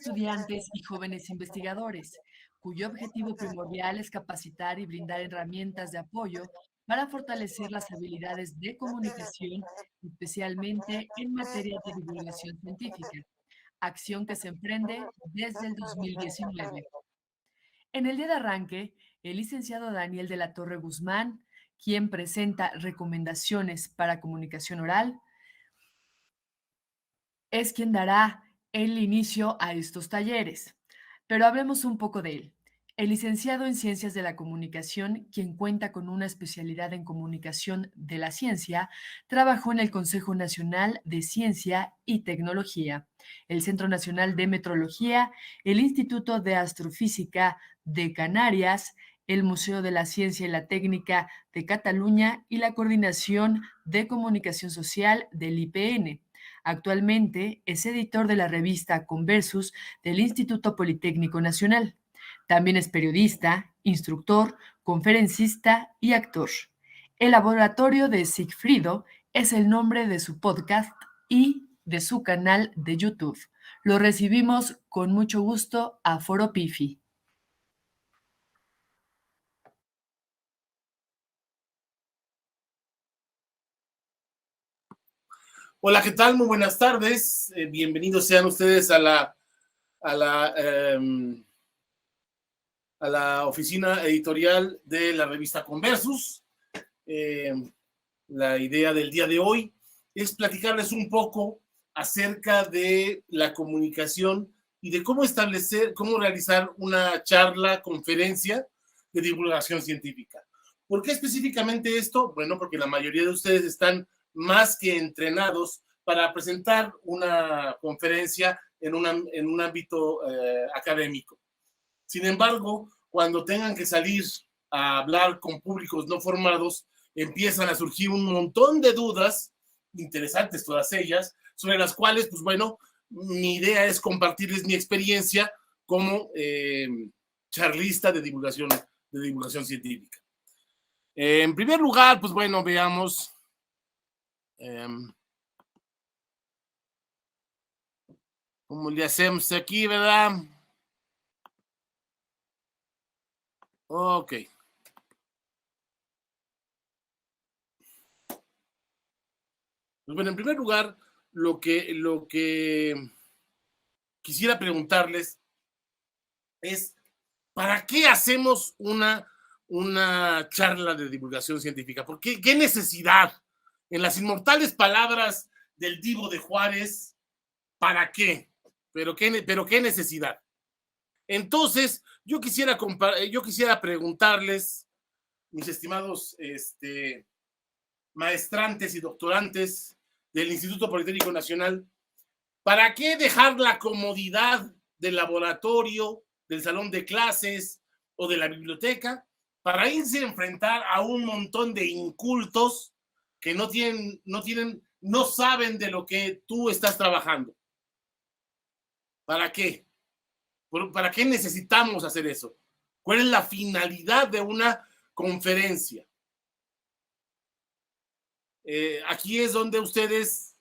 estudiantes y jóvenes investigadores, cuyo objetivo primordial es capacitar y brindar herramientas de apoyo para fortalecer las habilidades de comunicación, especialmente en materia de divulgación científica, acción que se emprende desde el 2019. En el día de arranque, el licenciado Daniel de la Torre Guzmán, quien presenta recomendaciones para comunicación oral, es quien dará el inicio a estos talleres. Pero hablemos un poco de él. El licenciado en Ciencias de la Comunicación, quien cuenta con una especialidad en comunicación de la ciencia, trabajó en el Consejo Nacional de Ciencia y Tecnología, el Centro Nacional de Metrología, el Instituto de Astrofísica de Canarias, el Museo de la Ciencia y la Técnica de Cataluña y la Coordinación de Comunicación Social del IPN. Actualmente es editor de la revista Conversus del Instituto Politécnico Nacional. También es periodista, instructor, conferencista y actor. El Laboratorio de Sigfrido es el nombre de su podcast y de su canal de YouTube. Lo recibimos con mucho gusto a Foro Pifi. Hola, ¿qué tal? Muy buenas tardes. Bienvenidos sean ustedes a la, eh, a la oficina editorial de la revista Conversus. La idea del día de hoy es platicarles un poco acerca de la comunicación y de cómo realizar una charla, conferencia de divulgación científica. ¿Por qué específicamente esto? Bueno, porque la mayoría de ustedes están más que entrenados para presentar una conferencia en un ámbito académico. Sin embargo, cuando tengan que salir a hablar con públicos no formados, empiezan a surgir un montón de dudas, interesantes todas ellas, sobre las cuales, pues bueno, mi idea es compartirles mi experiencia como charlista de divulgación científica. En primer lugar, pues bueno, veamos cómo le hacemos aquí, ¿verdad? Ok. Pues bueno, en primer lugar, lo que quisiera preguntarles es, ¿para qué hacemos una charla de divulgación científica? ¿Por qué? ¿Qué necesidad? En las inmortales palabras del Divo de Juárez, ¿para qué? ¿Pero qué necesidad? Entonces, yo quisiera preguntarles, mis estimados maestrantes y doctorantes del Instituto Politécnico Nacional, ¿para qué dejar la comodidad del laboratorio, del salón de clases o de la biblioteca para irse a enfrentar a un montón de incultos que no saben de lo que tú estás trabajando? ¿Para qué? ¿Para qué necesitamos hacer eso? ¿Cuál es la finalidad de una conferencia? Aquí es donde ustedes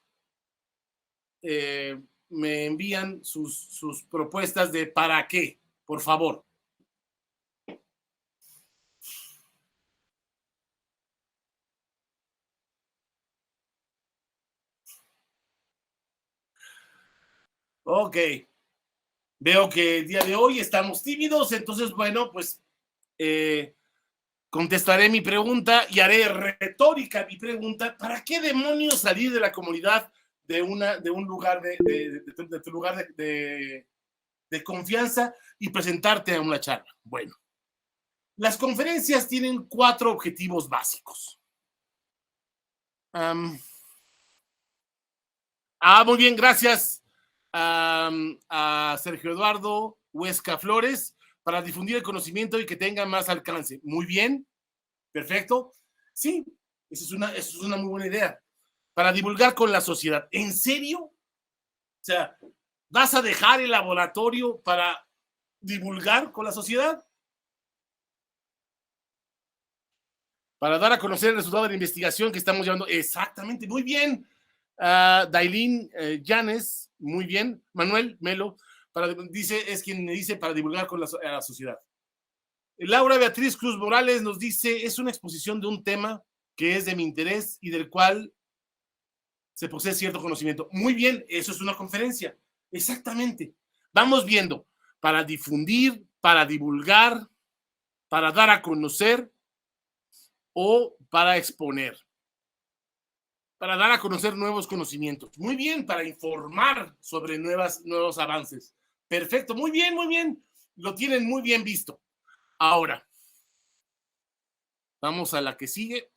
me envían sus propuestas de para qué, por favor. Ok. Veo que el día de hoy estamos tímidos, entonces, bueno, pues contestaré mi pregunta y haré retórica mi pregunta. ¿Para qué demonios salir de la comunidad de un lugar de tu lugar de confianza y presentarte a una charla? Bueno, las conferencias tienen 4 objetivos básicos. Muy bien, gracias a Sergio Eduardo Huesca Flores para difundir el conocimiento y que tenga más alcance. Muy bien, perfecto. Sí, eso es una muy buena idea. Para divulgar con la sociedad. ¿En serio? O sea, ¿vas a dejar el laboratorio para divulgar con la sociedad? Para dar a conocer el resultado de la investigación que estamos llevando. Exactamente, muy bien. Dailín Llanes, muy bien. Manuel Melo, Es quien me dice para divulgar con a la sociedad. Laura Beatriz Cruz Morales nos dice, es una exposición de un tema que es de mi interés y del cual se posee cierto conocimiento. Muy bien, eso es una conferencia. Exactamente. Vamos viendo, para difundir, para divulgar, para dar a conocer o para exponer. Para dar a conocer nuevos conocimientos. Muy bien, para informar sobre nuevos avances. Perfecto, muy bien, muy bien. Lo tienen muy bien visto. Ahora, vamos a la que sigue.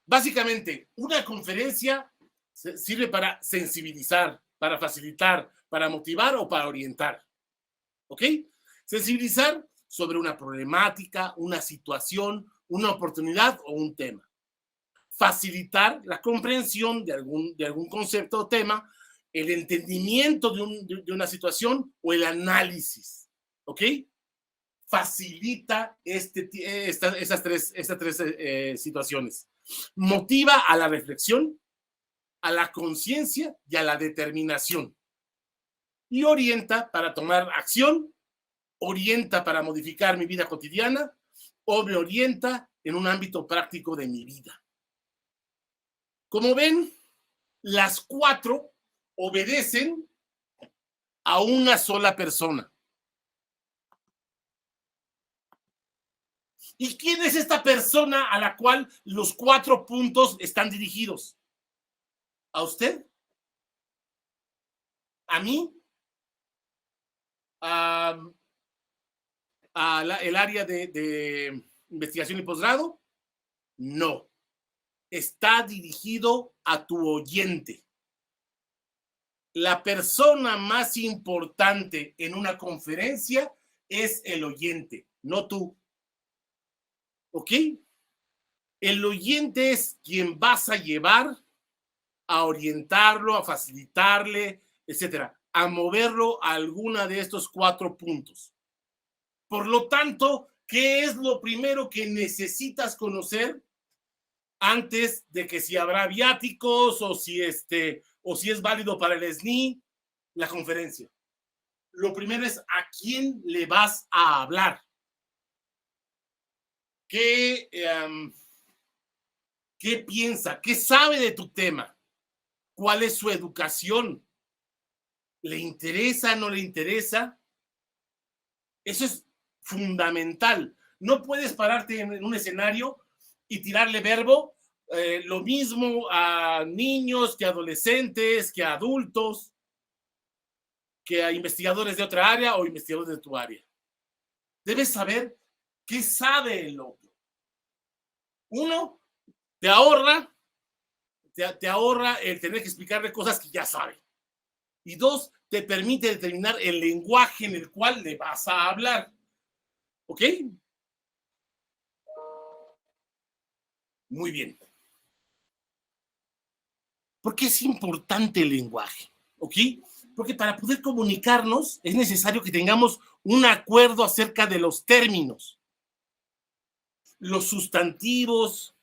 Básicamente, una conferencia sirve para sensibilizar, para facilitar, para motivar o para orientar. ¿Ok? Sensibilizar sobre una problemática, una situación, una oportunidad o un tema. Facilitar la comprensión de algún concepto o tema, el entendimiento de una situación o el análisis. ¿Ok? Facilita estas tres situaciones. Motiva a la reflexión, a la conciencia y a la determinación. Y orienta para tomar acción, orienta para modificar mi vida cotidiana o me orienta en un ámbito práctico de mi vida. Como ven, las 4 obedecen a una sola persona. ¿Y quién es esta persona a la cual los 4 puntos están dirigidos? ¿A usted? ¿A mí? ¿El área de investigación y posgrado? No. Está dirigido a tu oyente. La persona más importante en una conferencia es el oyente, no tú. ¿Ok? El oyente es quien vas a llevar a orientarlo, a facilitarle, etcétera, a moverlo a alguna de estos 4 puntos. Por lo tanto, ¿qué es lo primero que necesitas conocer antes de que si habrá viáticos o si es válido para el SNI, la conferencia? Lo primero es a quién le vas a hablar. ¿Qué piensa? ¿Qué sabe de tu tema? ¿Cuál es su educación? ¿Le interesa? ¿No le interesa? Eso es fundamental. No puedes pararte en un escenario y tirarle verbo, lo mismo a niños que a adolescentes, que a adultos, que a investigadores de otra área o investigadores de tu área. Debes saber qué sabe el otro. Uno, te ahorra el tener que explicarle cosas que ya sabe. Y 2, te permite determinar el lenguaje en el cual le vas a hablar. ¿Ok? Muy bien. ¿Por qué es importante el lenguaje? ¿Ok? Porque para poder comunicarnos es necesario que tengamos un acuerdo acerca de los términos. Los sustantivos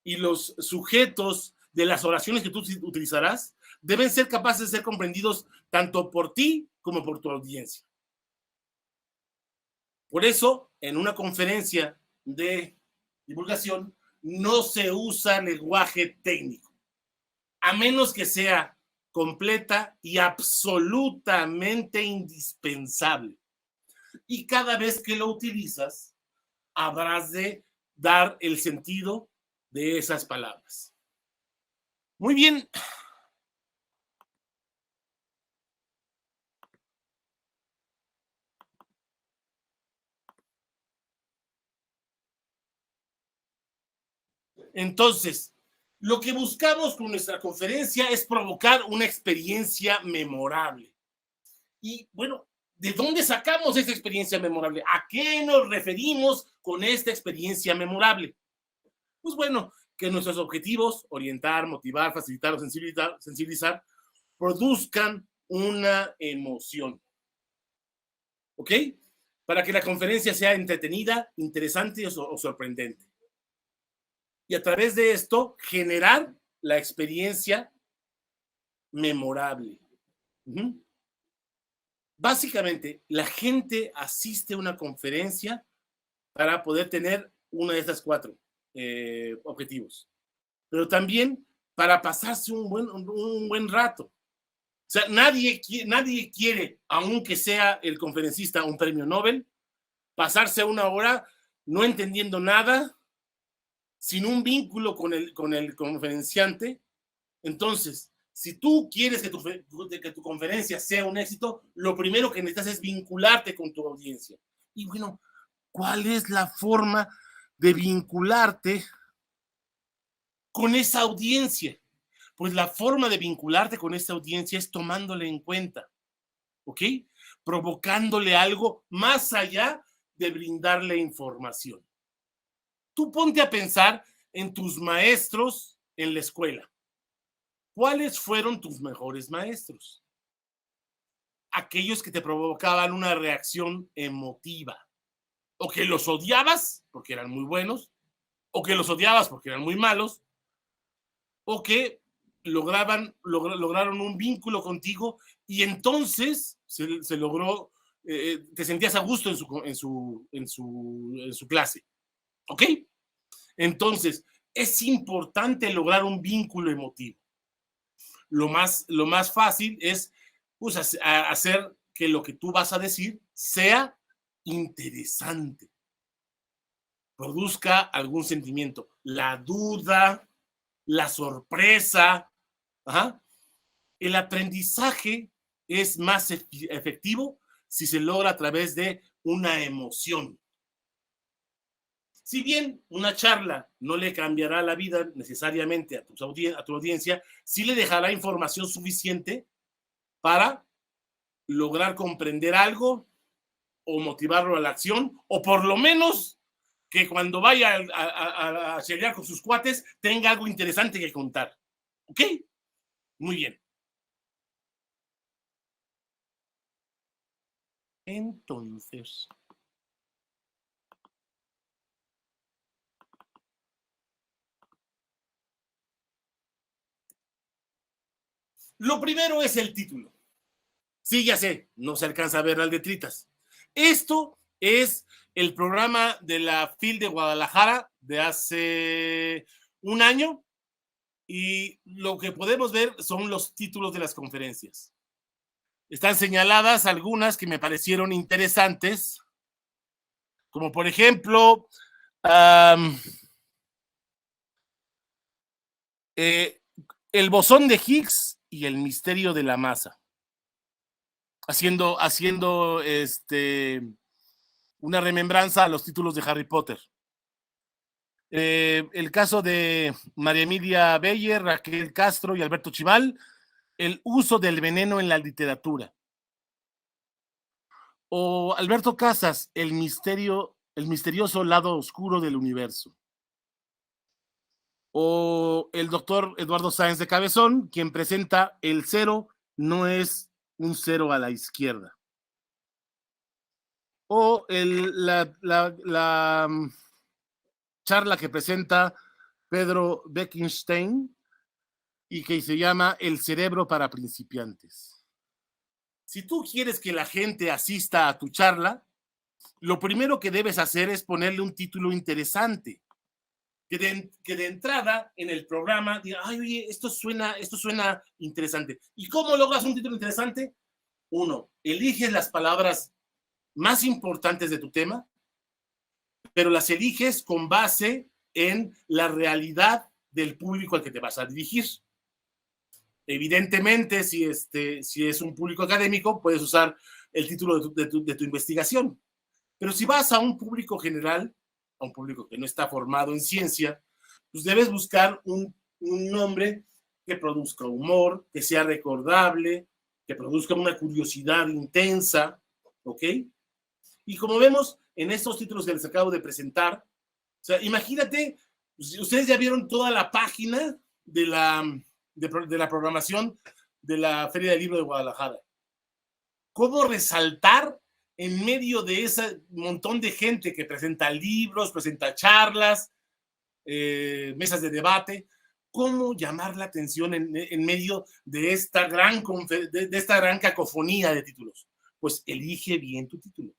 y los sujetos de las oraciones que tú utilizarás deben ser capaces de ser comprendidos tanto por ti como por tu audiencia. Por eso, en una conferencia de divulgación, no se usa lenguaje técnico, a menos que sea completa y absolutamente indispensable. Y cada vez que lo utilizas, habrás de dar el sentido de esas palabras. Muy bien. Entonces, lo que buscamos con nuestra conferencia es provocar una experiencia memorable. Y bueno, ¿de dónde sacamos esta experiencia memorable? ¿A qué nos referimos con esta experiencia memorable? Pues bueno, que nuestros objetivos, orientar, motivar, facilitar o sensibilizar, produzcan una emoción. ¿Ok? Para que la conferencia sea entretenida, interesante o sorprendente. y a través de esto generar la experiencia memorable. Básicamente, la gente asiste a una conferencia para poder tener uno de estas 4 objetivos, pero también para pasarse un buen rato. O sea, nadie quiere, aunque sea el conferencista un premio Nobel, pasarse 1 hora no entendiendo nada, sin un vínculo con el conferenciante. Entonces, si tú quieres que tu conferencia sea un éxito, lo primero que necesitas es vincularte con tu audiencia. Y bueno, ¿cuál es la forma de vincularte con esa audiencia? Pues la forma de vincularte con esa audiencia es tomándole en cuenta, ¿ok? Provocándole algo más allá de brindarle información. Tú ponte a pensar en tus maestros en la escuela. ¿Cuáles fueron tus mejores maestros? Aquellos que te provocaban una reacción emotiva. O que los odiabas porque eran muy buenos, o que los odiabas porque eran muy malos, o que lograron un vínculo contigo y entonces se logró, te sentías a gusto en su clase. ¿Ok? Entonces, es importante lograr un vínculo emotivo. Lo más fácil es pues, hacer que lo que tú vas a decir sea interesante, produzca algún sentimiento, la duda, la sorpresa. Ajá. El aprendizaje es más efectivo si se logra a través de una emoción. Si bien una charla no le cambiará la vida necesariamente a tu audiencia, sí le dejará información suficiente para lograr comprender algo o motivarlo a la acción, o por lo menos que cuando vaya a chelear con sus cuates tenga algo interesante que contar. ¿Ok? Muy bien. Entonces, lo primero es el título. Sí, ya sé, no se alcanza a ver las letritas. Esto es el programa de la FIL de Guadalajara de hace un año y lo que podemos ver son los títulos de las conferencias. Están señaladas algunas que me parecieron interesantes, como por ejemplo, el bosón de Higgs y el misterio de la masa. Haciendo una remembranza a los títulos de Harry Potter. El caso de María Emilia Beyer, Raquel Castro y Alberto Chimal, el uso del veneno en la literatura. O Alberto Casas, el misterioso lado oscuro del universo. O el doctor Eduardo Sáenz de Cabezón, quien presenta el cero no es un cero a la izquierda. O la charla que presenta Pedro Beckenstein y que se llama El cerebro para principiantes. Si tú quieres que la gente asista a tu charla, lo primero que debes hacer es ponerle un título interesante. Que de entrada en el programa diga, ay, oye, esto suena interesante. ¿Y cómo logras un título interesante? 1, eliges las palabras más importantes de tu tema, pero las eliges con base en la realidad del público al que te vas a dirigir. Evidentemente, si es un público académico, puedes usar el título de tu investigación. Pero si vas a un público general, a un público que no está formado en ciencia, pues debes buscar un nombre que produzca humor, que sea recordable, que produzca una curiosidad intensa, ¿ok? Y como vemos en estos títulos que les acabo de presentar, o sea, imagínate, ustedes ya vieron toda la página de la programación de la Feria del Libro de Guadalajara. ¿Cómo resaltar en medio de ese montón de gente que presenta libros, presenta charlas, mesas de debate. ¿Cómo llamar la atención en medio de esta de esta gran cacofonía de títulos? Pues elige bien tu título,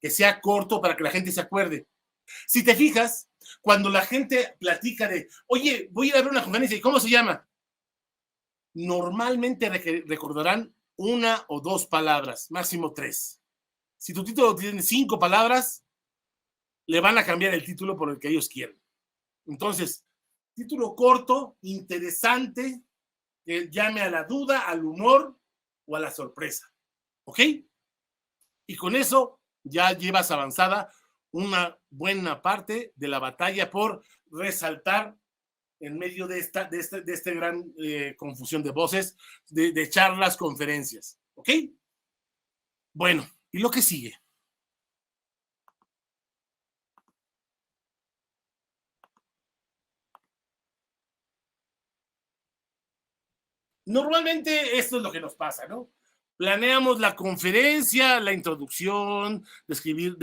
que sea corto para que la gente se acuerde. Si te fijas, cuando la gente platica de, oye, voy a ir a ver una conferencia, ¿y cómo se llama? Normalmente recordarán una o dos palabras, máximo tres. Si tu título tiene 5 palabras, le van a cambiar el título por el que ellos quieren. Entonces, título corto, interesante, que llame a la duda, al humor o a la sorpresa. ¿Ok? Y con eso ya llevas avanzada una buena parte de la batalla por resaltar en medio de esta gran confusión de voces, de charlas, conferencias. ¿Ok? Bueno, ¿y lo que sigue? Normalmente esto es lo que nos pasa, ¿no? Planeamos la conferencia, la introducción, describir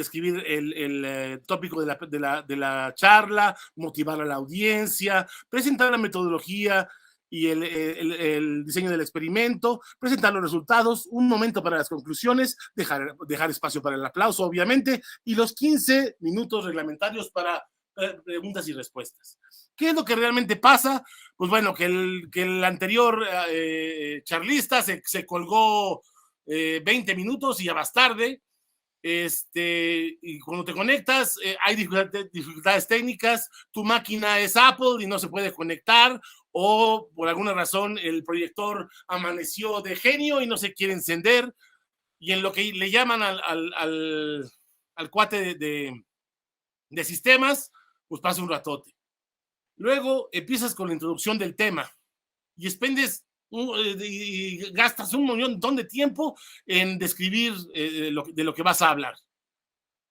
el tópico de la charla, motivar a la audiencia, presentar la metodología y el diseño del experimento, presentar los resultados, un momento para las conclusiones, dejar espacio para el aplauso, obviamente, y los 15 minutos reglamentarios para preguntas y respuestas. ¿Qué es lo que realmente pasa? Pues bueno, que el anterior charlista se colgó 20 minutos y ya vas tarde. Y cuando te conectas, hay dificultades técnicas, tu máquina es Apple y no se puede conectar, o por alguna razón el proyector amaneció de genio y no se quiere encender, y en lo que le llaman al cuate de sistemas, pues pasa un ratote. Luego empiezas con la introducción del tema y y gastas un montón de tiempo en describir de lo que vas a hablar.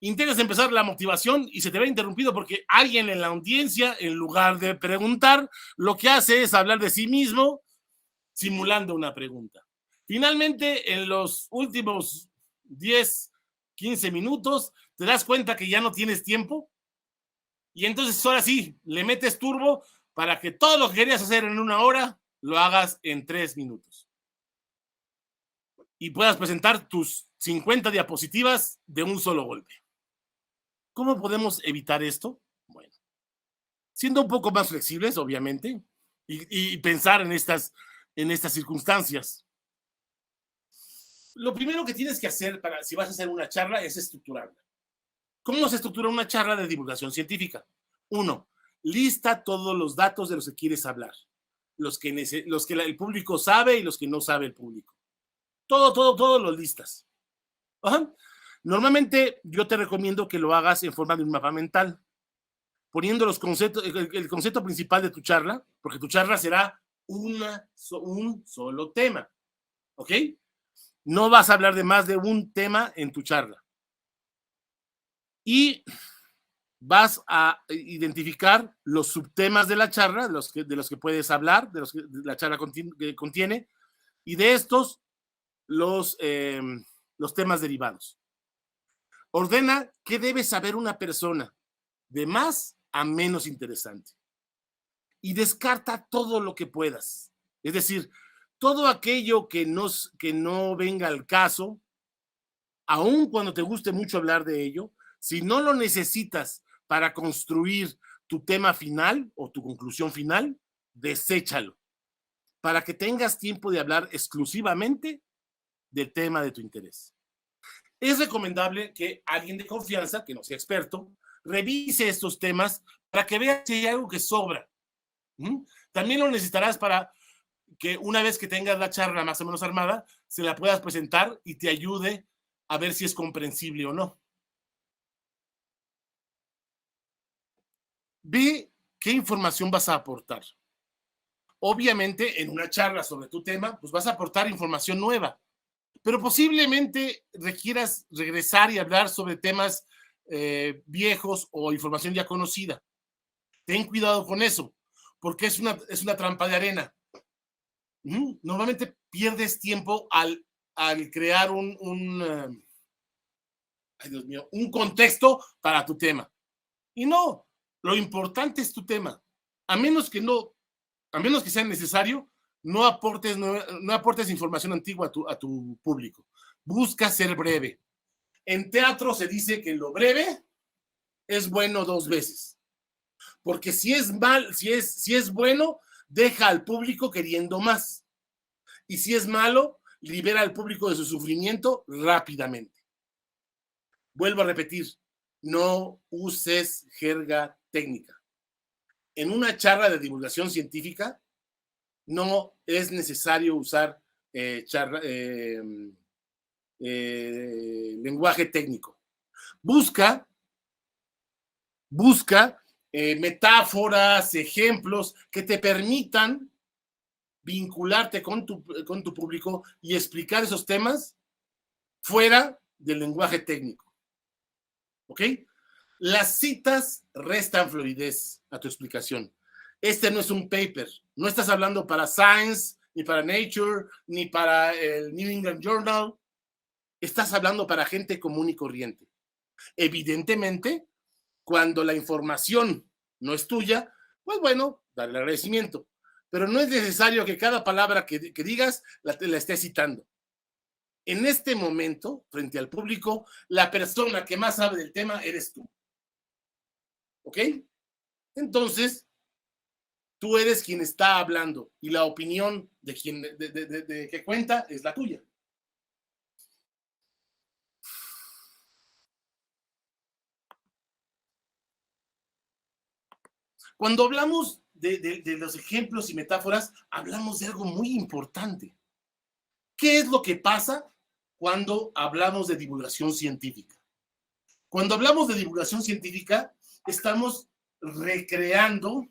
Intentas empezar la motivación y se te ve interrumpido porque alguien en la audiencia, en lugar de preguntar, lo que hace es hablar de sí mismo, simulando una pregunta. Finalmente, en los últimos 10, 15 minutos, te das cuenta que ya no tienes tiempo y entonces ahora sí, le metes turbo para que todo lo que querías hacer en 1 hora lo hagas en 3 minutos. Y puedas presentar tus 50 diapositivas de un solo golpe. ¿Cómo podemos evitar esto? Bueno, siendo un poco más flexibles, obviamente, y pensar en estas circunstancias. Lo primero que tienes que hacer si vas a hacer una charla es estructurarla. ¿Cómo se estructura una charla de divulgación científica? 1, lista todos los datos de los que quieres hablar, los que el público sabe y los que no sabe el público. Todo lo listas. Ajá. Normalmente yo te recomiendo que lo hagas en forma de un mapa mental, poniendo los conceptos, el concepto principal de tu charla, porque tu charla será un solo tema. ¿Ok? No vas a hablar de más de un tema en tu charla. Y vas a identificar los subtemas de la charla, de los que puedes hablar, de los que la charla contiene, y de estos los temas derivados. Ordena qué debe saber una persona, de más a menos interesante. Y descarta todo lo que puedas. Es decir, todo aquello que no venga al caso, aun cuando te guste mucho hablar de ello, si no lo necesitas para construir tu tema final o tu conclusión final, deséchalo, para que tengas tiempo de hablar exclusivamente del tema de tu interés. Es recomendable que alguien de confianza, que no sea experto, revise estos temas para que veas si hay algo que sobra. También lo necesitarás para que una vez que tengas la charla más o menos armada, se la puedas presentar y te ayude a ver si es comprensible o no. Ve qué información vas a aportar. Obviamente, en una charla sobre tu tema, pues vas a aportar información nueva, pero posiblemente requieras regresar y hablar sobre temas viejos o información ya conocida. Ten cuidado con eso, porque es una trampa de arena. Normalmente pierdes tiempo al crear ay Dios mío, un contexto para tu tema. Y no, Lo importante es tu tema. A menos que sea necesario, no aportes información antigua a tu público. Busca ser breve. En teatro se dice que lo breve es bueno 2 veces. Porque si es bueno, deja al público queriendo más. Y si es malo, libera al público de su sufrimiento rápidamente. Vuelvo a repetir, no uses jerga técnica. En una charla de divulgación científica no es necesario usar lenguaje técnico. Busca metáforas, ejemplos que te permitan vincularte con tu público y explicar esos temas fuera del lenguaje técnico. ¿Ok? Las citas restan fluidez a tu explicación. Este no es un paper. No estás hablando para Science, ni para Nature, ni para el New England Journal. Estás hablando para gente común y corriente. Evidentemente, cuando la información no es tuya, pues bueno, dale agradecimiento. Pero no es necesario que cada palabra que digas la estés citando. En este momento, frente al público, la persona que más sabe del tema eres tú. ¿Ok? Entonces, tú eres quien está hablando y la opinión de quien que cuenta es la tuya. Cuando hablamos de los ejemplos y metáforas, hablamos de algo muy importante. ¿Qué es lo que pasa cuando hablamos de divulgación científica? Cuando hablamos de divulgación científica, estamos recreando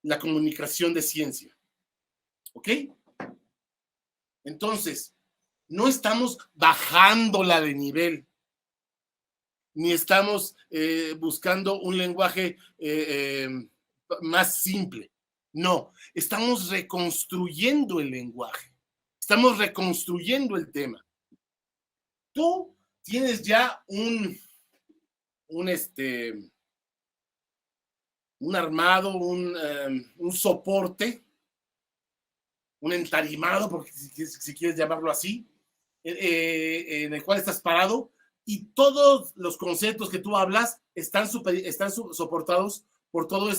la comunicación de ciencia. ¿Ok? Entonces, no estamos bajándola de nivel, ni estamos buscando un lenguaje más simple. No, estamos reconstruyendo el lenguaje, estamos reconstruyendo el tema. Tú tienes ya un armado, un soporte, un entarimado, porque si quieres llamarlo así, en el cual estás parado, y todos los conceptos que tú hablas están soportados por toda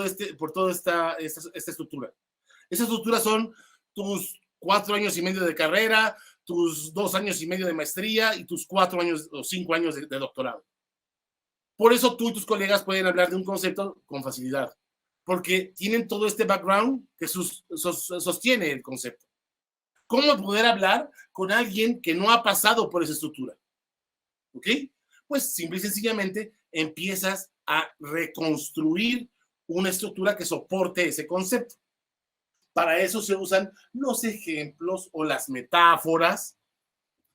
esta estructura. Esa estructura son tus 4 años y medio de carrera, tus 2 años y medio de maestría y tus 4 años o 5 años de doctorado. Por eso tú y tus colegas pueden hablar de un concepto con facilidad, porque tienen todo este background que sostiene el concepto. ¿Cómo poder hablar con alguien que no ha pasado por esa estructura? ¿Ok? Pues simple y sencillamente empiezas a reconstruir una estructura que soporte ese concepto. Para eso se usan los ejemplos o las metáforas,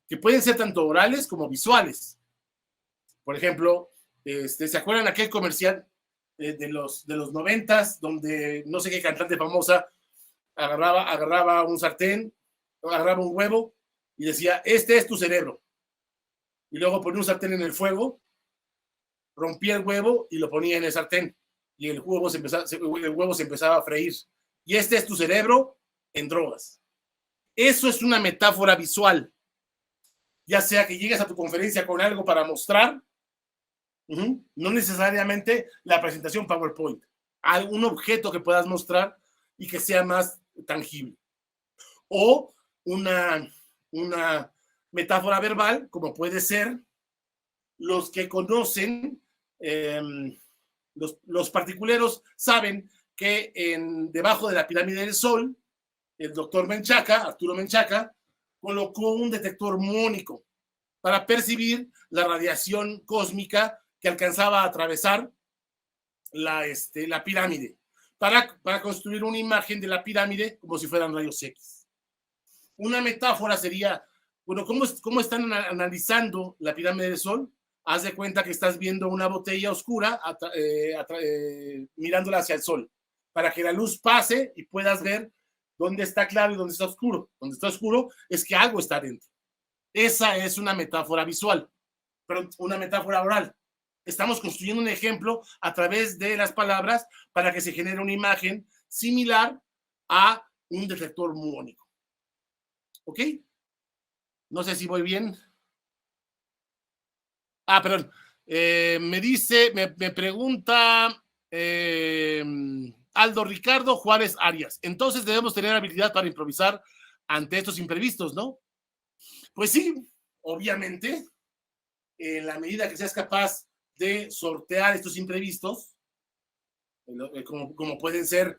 que pueden ser tanto orales como visuales. Por ejemplo, ¿se acuerdan aquel comercial de los 90s, donde no sé qué cantante famosa agarraba un sartén, agarraba un huevo y decía, este es tu cerebro? Y luego ponía un sartén en el fuego, rompía el huevo y lo ponía en el sartén. Y el huevo se empezaba a freír. Y este es tu cerebro en drogas. Eso es una metáfora visual. Ya sea que llegues a tu conferencia con algo para mostrar, no necesariamente la presentación PowerPoint, algún objeto que puedas mostrar y que sea más tangible. O una metáfora verbal, como puede ser, los que conocen, los particuleros saben que debajo de la pirámide del Sol, el doctor Menchaca, Arturo Menchaca, colocó un detector mónico para percibir la radiación cósmica que alcanzaba a atravesar la pirámide, para construir una imagen de la pirámide como si fueran rayos X. Una metáfora sería, bueno, ¿cómo están analizando la pirámide del Sol? Haz de cuenta que estás viendo una botella oscura mirándola hacia el Sol, para que la luz pase y puedas ver dónde está claro y dónde está oscuro. Donde está oscuro es que algo está dentro. Esa es una metáfora visual. perdón, una metáfora oral. Estamos construyendo un ejemplo a través de las palabras para que se genere una imagen similar a un detector muónico. ¿Ok? No sé si voy bien. Perdón. Me pregunta Aldo Ricardo Juárez Arias. Entonces debemos tener habilidad para improvisar ante estos imprevistos, ¿no? Pues sí, obviamente, en la medida que seas capaz de sortear estos imprevistos, como pueden ser,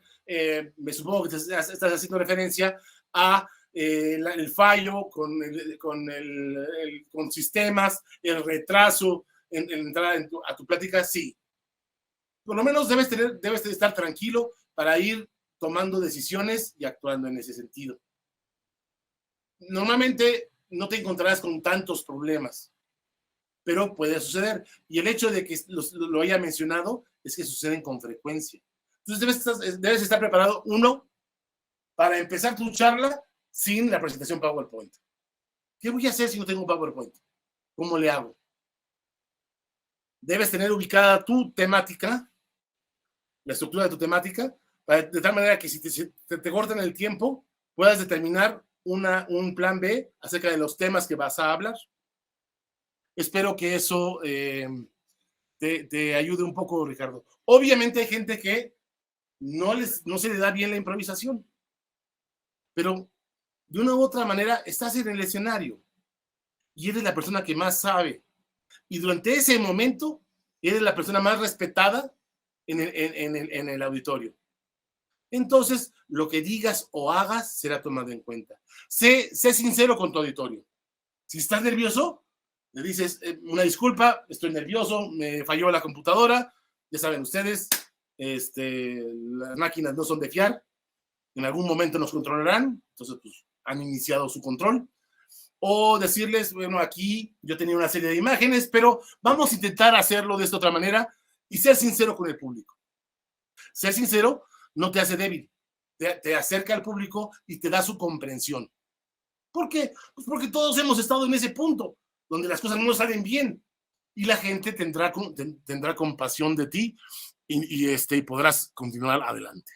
me supongo que estás haciendo referencia a el fallo con sistemas, el retraso en entrar a tu plática, sí. Por lo menos debes estar tranquilo para ir tomando decisiones y actuando en ese sentido. Normalmente no te encontrarás con tantos problemas, pero puede suceder. Y el hecho de que lo haya mencionado es que suceden con frecuencia. Entonces debes estar preparado, uno, para empezar tu charla sin la presentación PowerPoint. ¿Qué voy a hacer si no tengo PowerPoint? ¿Cómo le hago? Debes tener ubicada tu temática, la estructura de tu temática, de tal manera que si te cortan el tiempo, puedas determinar un plan B acerca de los temas que vas a hablar. Espero que eso te ayude un poco, Ricardo. Obviamente hay gente que no se le da bien la improvisación, pero de una u otra manera estás en el escenario y eres la persona que más sabe. Y durante ese momento eres la persona más respetada en el auditorio. Entonces, lo que digas o hagas será tomado en cuenta. Sé sincero con tu auditorio. Si estás nervioso, le dices, una disculpa, estoy nervioso, me falló la computadora. Ya saben ustedes, las máquinas no son de fiar. En algún momento nos controlarán. Entonces, pues, han iniciado su control. O decirles, bueno, aquí yo tenía una serie de imágenes, pero vamos a intentar hacerlo de esta otra manera y ser sincero con el público. Ser sincero no te hace débil, te acerca al público y te da su comprensión. ¿Por qué? Pues porque todos hemos estado en ese punto donde las cosas no salen bien y la gente tendrá compasión de ti y podrás continuar adelante.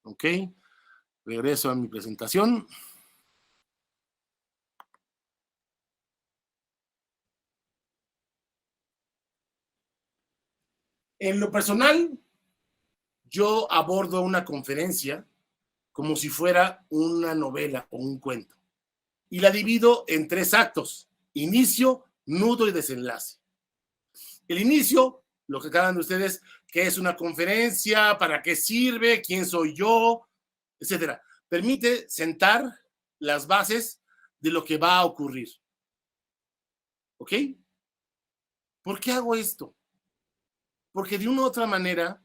Ok, regreso a mi presentación. En lo personal, yo abordo una conferencia como si fuera una novela o un cuento. Y la divido en 3 actos: inicio, nudo y desenlace. El inicio, lo que acaban de ustedes, qué es una conferencia, para qué sirve, quién soy yo, etcétera. Permite sentar las bases de lo que va a ocurrir. ¿Ok? ¿Por qué hago esto? Porque de una u otra manera,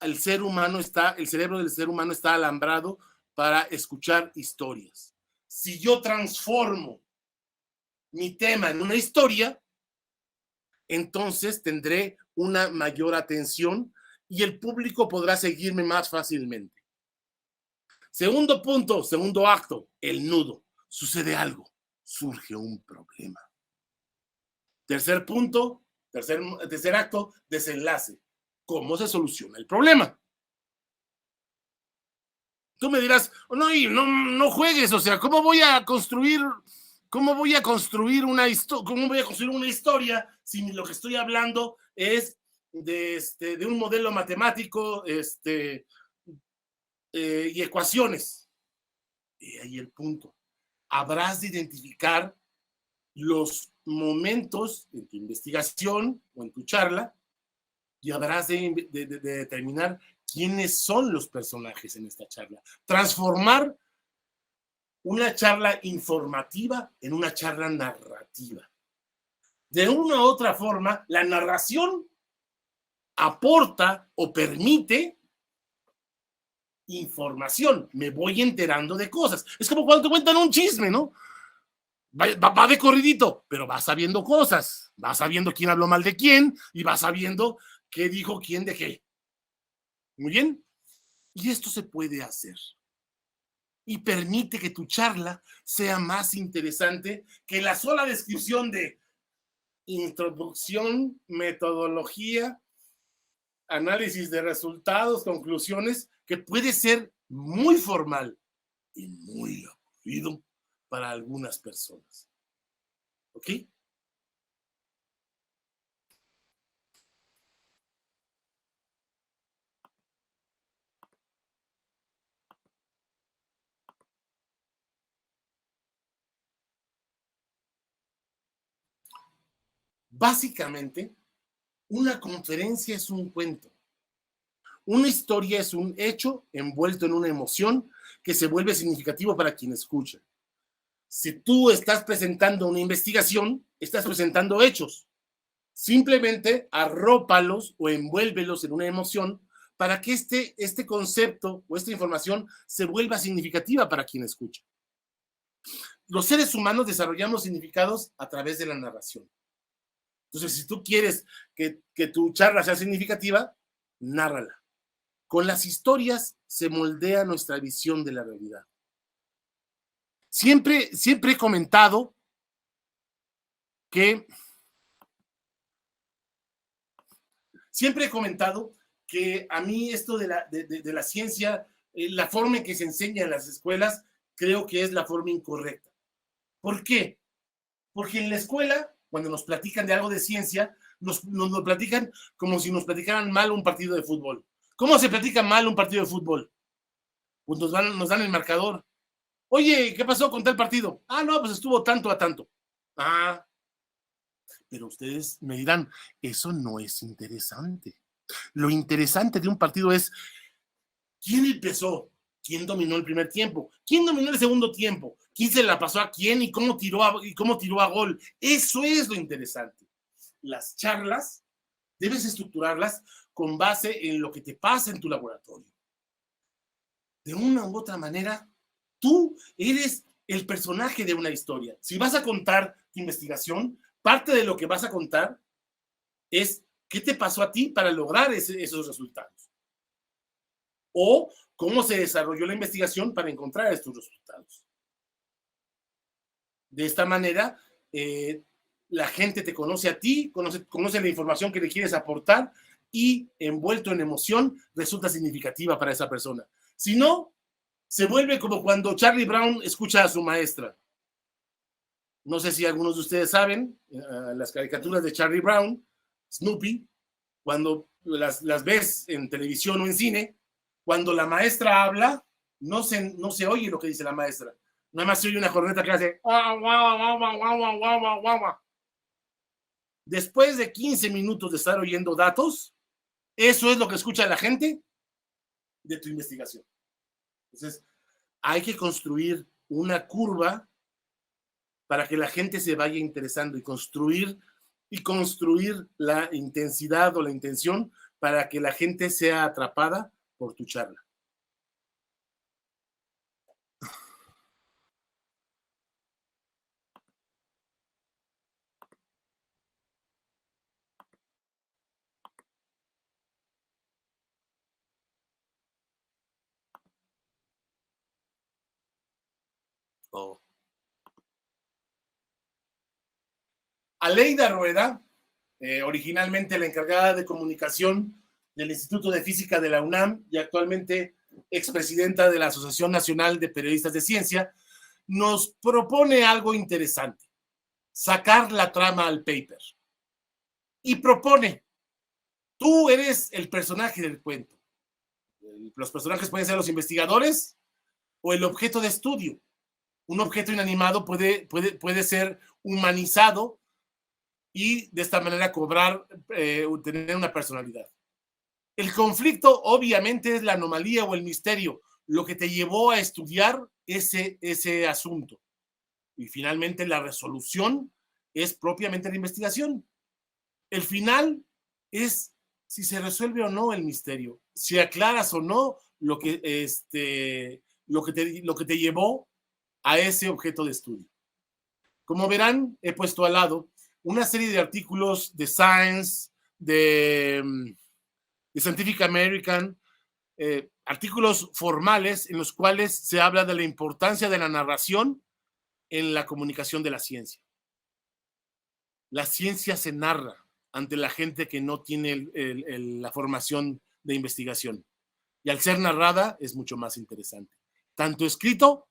el cerebro del ser humano está alambrado para escuchar historias. Si yo transformo mi tema en una historia, entonces tendré una mayor atención y el público podrá seguirme más fácilmente. Segundo punto, segundo acto, el nudo. Sucede algo, surge un problema. Tercer punto, tercer acto, desenlace. ¿Cómo se soluciona el problema? Tú me dirás, no juegues, o sea, ¿cómo voy a construir una historia si lo que estoy hablando es de un modelo matemático y ecuaciones? Y ahí el punto. Habrás de identificar los momentos en tu investigación o en tu charla y habrás de determinar quiénes son los personajes en esta charla. Transformar una charla informativa en una charla narrativa. De una u otra forma, la narración aporta o permite información. Me voy enterando de cosas. Es como cuando te cuentan un chisme, ¿no? Va de corridito, pero vas sabiendo cosas. Vas sabiendo quién habló mal de quién y vas sabiendo qué dijo quién de qué. Muy bien. Y esto se puede hacer. y permite que tu charla sea más interesante que la sola descripción de introducción, metodología, análisis de resultados, conclusiones, que puede ser muy formal y muy aburrido para algunas personas. ¿Ok? Básicamente, una conferencia es un cuento. Una historia es un hecho envuelto en una emoción que se vuelve significativo para quien escucha. Si tú estás presentando una investigación, estás presentando hechos. Simplemente arrópalos o envuélvelos en una emoción para que este concepto o esta información se vuelva significativa para quien escucha. Los seres humanos desarrollamos significados a través de la narración. Entonces, si tú quieres que tu charla sea significativa, nárrala. Con las historias se moldea nuestra visión de la realidad. Siempre he comentado que a mí esto de la ciencia, la forma en que se enseña en las escuelas, creo que es la forma incorrecta. ¿Por qué? Porque en la escuela, cuando nos platican de algo de ciencia, nos lo platican como si nos platicaran mal un partido de fútbol. ¿Cómo se platica mal un partido de fútbol? Pues nos dan el marcador. Oye, ¿qué pasó con tal partido? Ah, no, pues estuvo tanto a tanto. Ah, pero ustedes me dirán, eso no es interesante. Lo interesante de un partido es quién empezó, quién dominó el primer tiempo, quién dominó el segundo tiempo, quién se la pasó a quién y cómo tiró a gol. Eso es lo interesante. Las charlas debes estructurarlas con base en lo que te pasa en tu laboratorio. De una u otra manera, tú eres el personaje de una historia. Si vas a contar tu investigación, parte de lo que vas a contar es qué te pasó a ti para lograr esos resultados. O cómo se desarrolló la investigación para encontrar estos resultados. De esta manera, la gente te conoce a ti, conoce la información que le quieres aportar y envuelto en emoción resulta significativa para esa persona. Si no, se vuelve como cuando Charlie Brown escucha a su maestra. No sé si algunos de ustedes saben, las caricaturas de Charlie Brown, Snoopy, cuando las ves en televisión o en cine, cuando la maestra habla, no se oye lo que dice la maestra. Nada más se oye una corneta que hace después de 15 minutos de estar oyendo datos, eso es lo que escucha la gente de tu investigación. Entonces, hay que construir una curva para que la gente se vaya interesando y construir la intensidad o la intención para que la gente sea atrapada por tu charla. Oh. Aleida Rueda, originalmente la encargada de comunicación del Instituto de Física de la UNAM y actualmente expresidenta de la Asociación Nacional de Periodistas de Ciencia, nos propone algo interesante, sacar la trama al paper. Y propone, tú eres el personaje del cuento. Los personajes pueden ser los investigadores o el objeto de estudio. Un objeto inanimado puede ser humanizado y de esta manera tener una personalidad. El conflicto obviamente es la anomalía o el misterio, lo que te llevó a estudiar ese asunto. Y finalmente la resolución es propiamente la investigación. El final es si se resuelve o no el misterio, si aclaras o no lo que te llevó a ese objeto de estudio. Como verán, he puesto al lado una serie de artículos de Science, de Scientific American, artículos formales en los cuales se habla de la importancia de la narración en la comunicación de la ciencia. La ciencia se narra ante la gente que no tiene la formación de investigación. Y al ser narrada es mucho más interesante, tanto escrito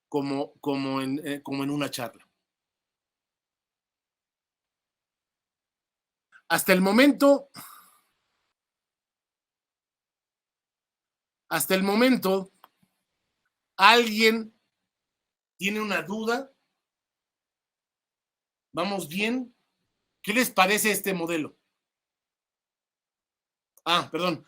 como en una charla. Hasta el momento, ¿alguien tiene una duda? ¿Vamos bien? ¿Qué les parece este modelo? Perdón.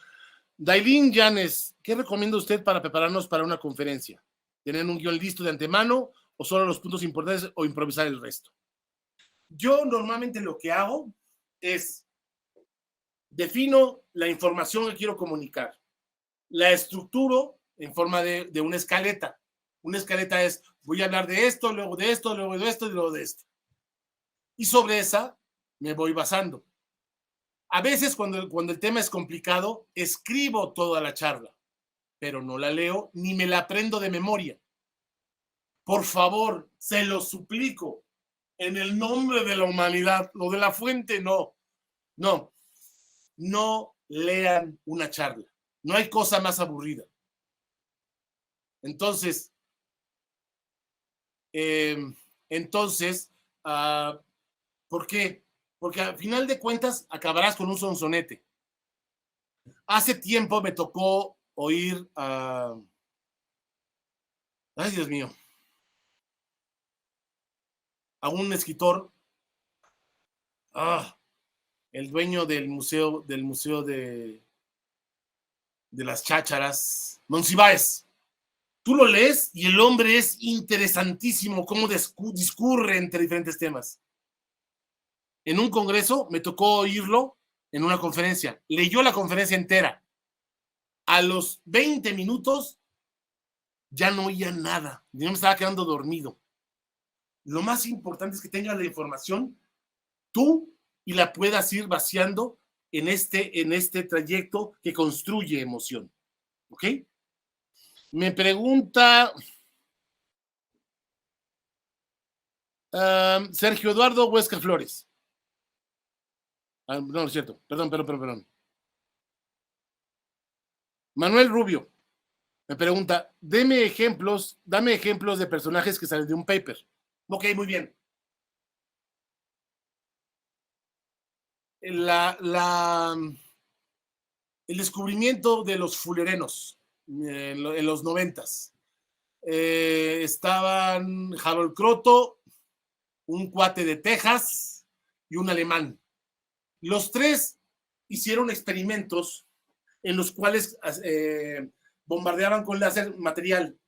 Dailin Llanes, ¿qué recomienda usted para prepararnos para una conferencia? ¿Tener un guión listo de antemano o solo los puntos importantes o improvisar el resto? Yo normalmente lo que hago es defino la información que quiero comunicar, la estructuro en forma de una escaleta. Una escaleta es, voy a hablar de esto, luego de esto, luego de esto y luego de esto. Y sobre esa me voy basando. A veces cuando el tema es complicado, escribo toda la charla, pero no la leo ni me la aprendo de memoria. Por favor, se lo suplico, en el nombre de la humanidad, lo de la fuente, no lean una charla. No hay cosa más aburrida. Entonces, ¿por qué? Porque al final de cuentas acabarás con un sonsonete. Hace tiempo me tocó oír a... Ay, Dios mío. A un escritor, el dueño del museo de las chácharas, Monsiváis. Tú lo lees y el hombre es interesantísimo cómo discurre entre diferentes temas. En un congreso me tocó oírlo en una conferencia. Leyó la conferencia entera. A los 20 minutos ya no oía nada. Yo me estaba quedando dormido. Lo más importante es que tengas la información tú y la puedas ir vaciando en este trayecto que construye emoción. ¿Ok? Me pregunta Sergio Eduardo Huesca Flores. No, es cierto. Perdón. Manuel Rubio me pregunta, dame ejemplos de personajes que salen de un paper. Ok, muy bien. El descubrimiento de los fullerenos en los 90s. Estaban Harold Kroto, un cuate de Texas y un alemán. Los tres hicieron experimentos en los cuales bombardeaban con láser material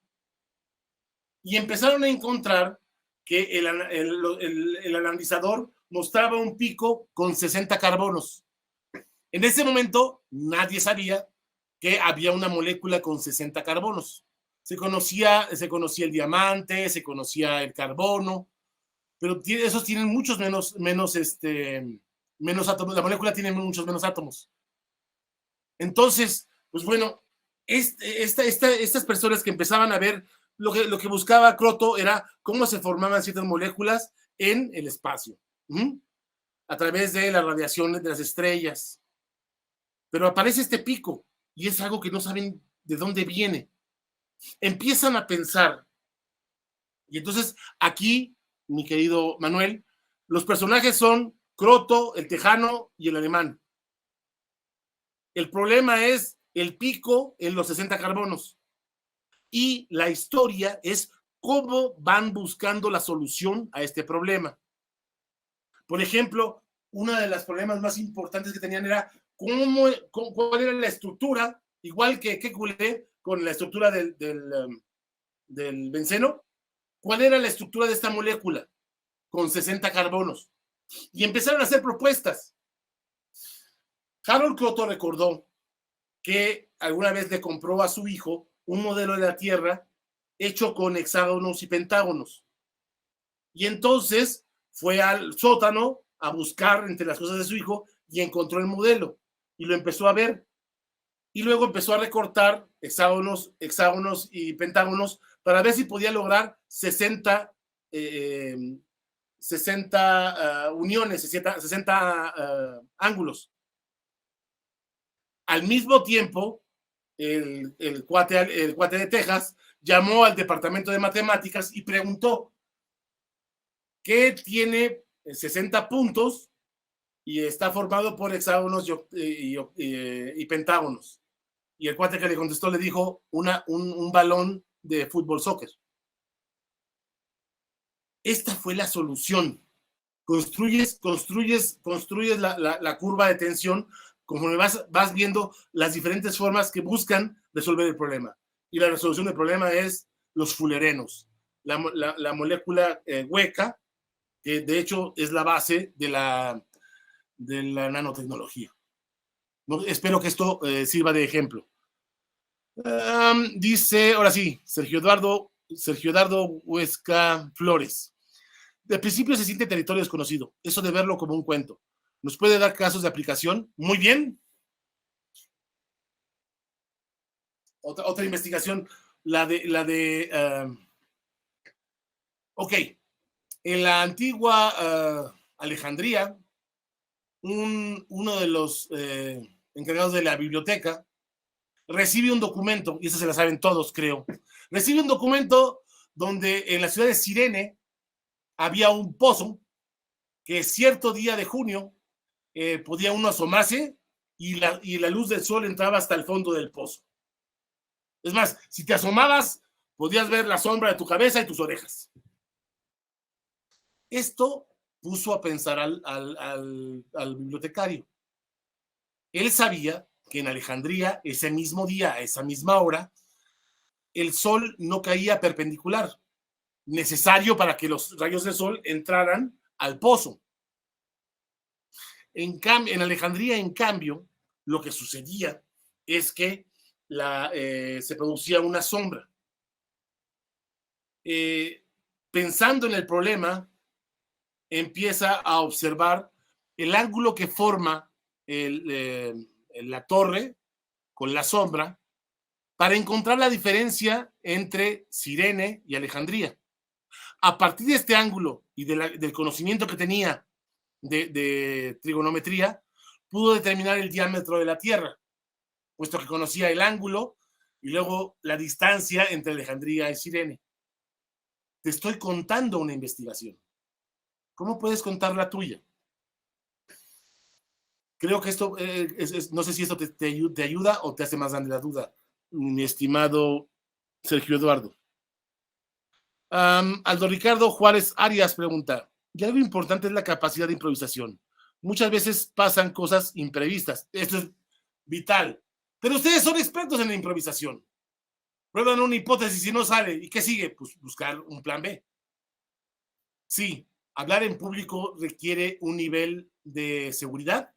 y empezaron a encontrar que el analizador mostraba un pico con 60 carbonos. En ese momento nadie sabía que había una molécula con 60 carbonos. Se conocía el diamante, se conocía el carbono, pero esos tienen muchos menos átomos. La molécula tiene muchos menos átomos. Entonces, pues bueno, estas personas que empezaban a ver lo que buscaba Kroto era cómo se formaban ciertas moléculas en el espacio, a través de la radiación de las estrellas. Pero aparece este pico y es algo que no saben de dónde viene. Empiezan a pensar. Y entonces aquí, mi querido Manuel, los personajes son Kroto, el tejano y el alemán. El problema es el pico en los 60 carbonos. Y la historia es cómo van buscando la solución a este problema. Por ejemplo, uno de los problemas más importantes que tenían era cuál era la estructura, igual que Kekulé con la estructura del benceno, cuál era la estructura de esta molécula con 60 carbonos. Y empezaron a hacer propuestas. Harold Kroto recordó que alguna vez le compró a su hijo un modelo de la Tierra hecho con hexágonos y pentágonos. Y entonces fue al sótano a buscar entre las cosas de su hijo y encontró el modelo y lo empezó a ver. y luego empezó a recortar hexágonos y pentágonos para ver si podía lograr 60 uniones, 60 ángulos. Al mismo tiempo, el cuate de Texas llamó al departamento de matemáticas y preguntó qué tiene 60 puntos y está formado por hexágonos y pentágonos. Y el cuate que le contestó le dijo un balón de fútbol soccer. Esta fue la solución. Construyes la curva de tensión conforme vas viendo las diferentes formas que buscan resolver el problema. Y la resolución del problema es los fullerenos, la molécula hueca, que de hecho es la base de la nanotecnología. No, espero que esto sirva de ejemplo. Dice, ahora sí, Sergio Eduardo Huesca Flores. De principio se siente territorio desconocido, eso de verlo como un cuento. ¿Nos puede dar casos de aplicación? Muy bien. Otra investigación, ok, en la antigua Alejandría, uno de los encargados de la biblioteca recibe un documento, y eso se la saben todos, creo. Recibe un documento donde en la ciudad de Cirene había un pozo que cierto día de junio podía uno asomarse y la luz del sol entraba hasta el fondo del pozo. Es más, si te asomabas, podías ver la sombra de tu cabeza y tus orejas. Esto puso a pensar al bibliotecario. Él sabía que en Alejandría, ese mismo día, a esa misma hora, el sol no caía perpendicular, necesario para que los rayos del sol entraran al pozo. En Alejandría, en cambio, lo que sucedía es que se producía una sombra. Pensando en el problema, empieza a observar el ángulo que forma la torre con la sombra para encontrar la diferencia entre Cirene y Alejandría. A partir de este ángulo y del conocimiento que tenía de trigonometría, pudo determinar el diámetro de la Tierra, puesto que conocía el ángulo y luego la distancia entre Alejandría y Cirene. Te estoy contando una investigación. ¿Cómo puedes contar la tuya? Creo que esto, no sé si esto te ayuda o te hace más grande la duda, mi estimado Sergio Eduardo. Aldo Ricardo Juárez Arias pregunta, y algo importante es la capacidad de improvisación. Muchas veces pasan cosas imprevistas. Esto es vital. Pero ustedes son expertos en la improvisación. Prueban una hipótesis y no sale. ¿Y qué sigue? Pues buscar un plan B. Sí, hablar en público requiere un nivel de seguridad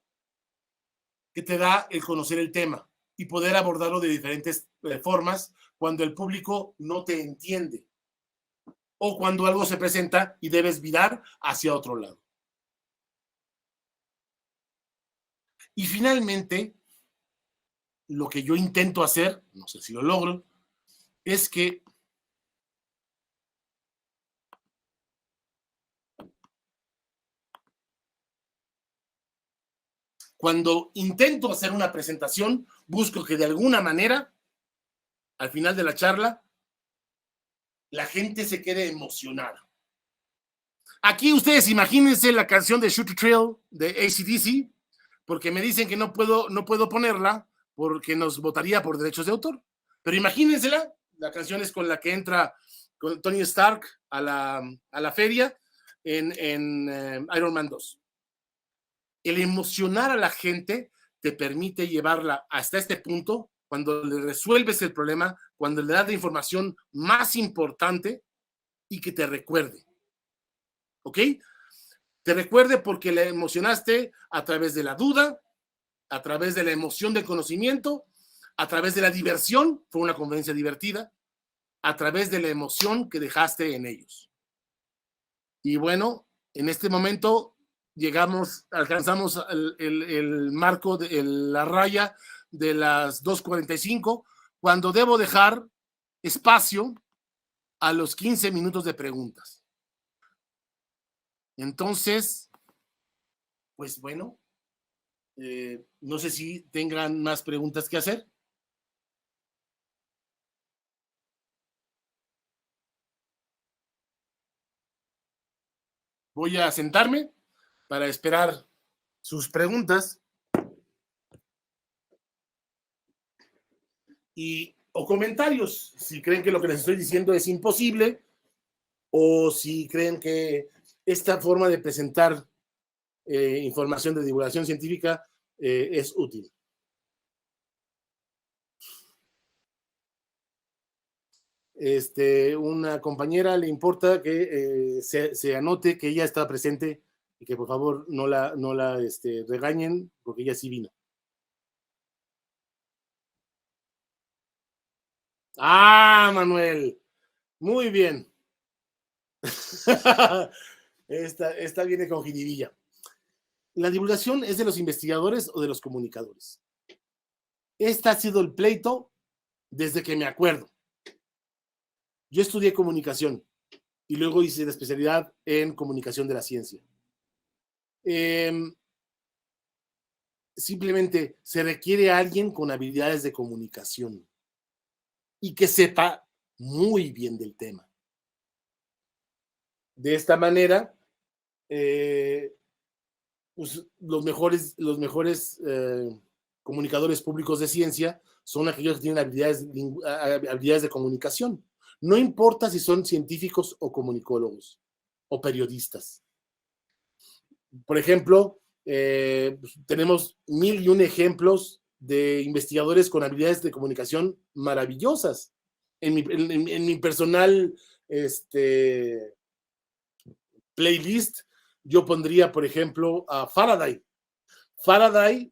que te da el conocer el tema y poder abordarlo de diferentes formas cuando el público no te entiende o cuando algo se presenta y debes virar hacia otro lado. Y finalmente, lo que yo intento hacer, no sé si lo logro, es que cuando intento hacer una presentación, busco que de alguna manera, al final de la charla, la gente se quede emocionada. Aquí ustedes imagínense la canción de Shoot the Thrill de AC/DC, porque me dicen que no puedo ponerla porque nos votaría por derechos de autor. Pero imagínensela, la canción es con la que entra con Tony Stark a la feria en Iron Man 2. El emocionar a la gente te permite llevarla hasta este punto cuando le resuelves el problema, cuando le das la información más importante y que te recuerde. ¿Ok? Te recuerde porque le emocionaste a través de la duda, a través de la emoción del conocimiento, a través de la diversión, fue una conferencia divertida, a través de la emoción que dejaste en ellos. Y bueno, en este momento alcanzamos el marco de la raya de las 2:45, cuando debo dejar espacio a los 15 minutos de preguntas. Entonces, pues bueno, no sé si tengan más preguntas que hacer. Voy a sentarme para esperar sus preguntas o comentarios, si creen que lo que les estoy diciendo es imposible o si creen que esta forma de presentar información de divulgación científica es útil. Una compañera le importa que se anote que ella está presente y que por favor no la regañen porque ella sí vino. Ah, Manuel, muy bien. Esta viene con jiribilla. ¿La divulgación es de los investigadores o de los comunicadores? Este ha sido el pleito desde que me acuerdo. Yo estudié comunicación y luego hice la especialidad en comunicación de la ciencia. Simplemente se requiere a alguien con habilidades de comunicación y que sepa muy bien del tema. De esta manera, pues los mejores comunicadores públicos de ciencia son aquellos que tienen habilidades de comunicación. No importa si son científicos o comunicólogos o periodistas. Por ejemplo, tenemos 1001 ejemplos de investigadores con habilidades de comunicación maravillosas. En mi personal playlist, yo pondría, por ejemplo, a Faraday. Faraday,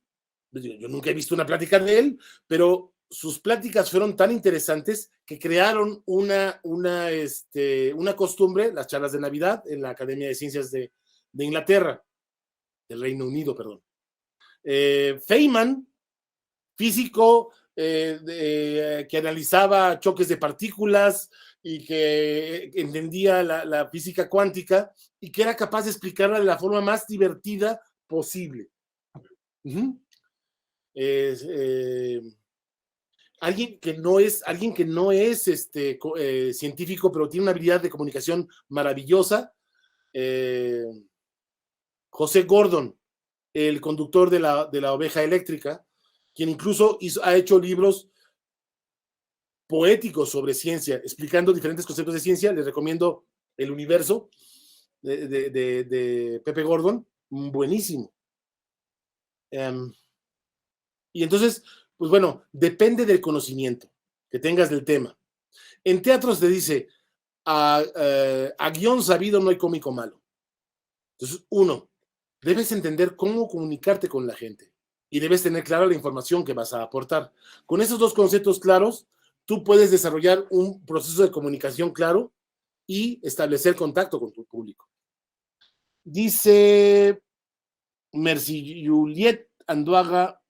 yo nunca he visto una plática de él, pero sus pláticas fueron tan interesantes que crearon una costumbre, las charlas de Navidad, en la Academia de Ciencias de Inglaterra, del Reino Unido, perdón. Feynman, físico que analizaba choques de partículas y que entendía la física cuántica y que era capaz de explicarla de la forma más divertida posible. Alguien que no es científico, pero tiene una habilidad de comunicación maravillosa. José Gordon, el conductor de la oveja eléctrica, quien incluso ha hecho libros poéticos sobre ciencia, explicando diferentes conceptos de ciencia. Les recomiendo El Universo de Pepe Gordon, buenísimo. Y entonces, pues bueno, depende del conocimiento que tengas del tema. En teatro se dice, a guión sabido no hay cómico malo. Entonces, uno, debes entender cómo comunicarte con la gente y debes tener clara la información que vas a aportar. Con esos dos conceptos claros, tú puedes desarrollar un proceso de comunicación claro y establecer contacto con tu público. Dice Merci Juliet Anduaga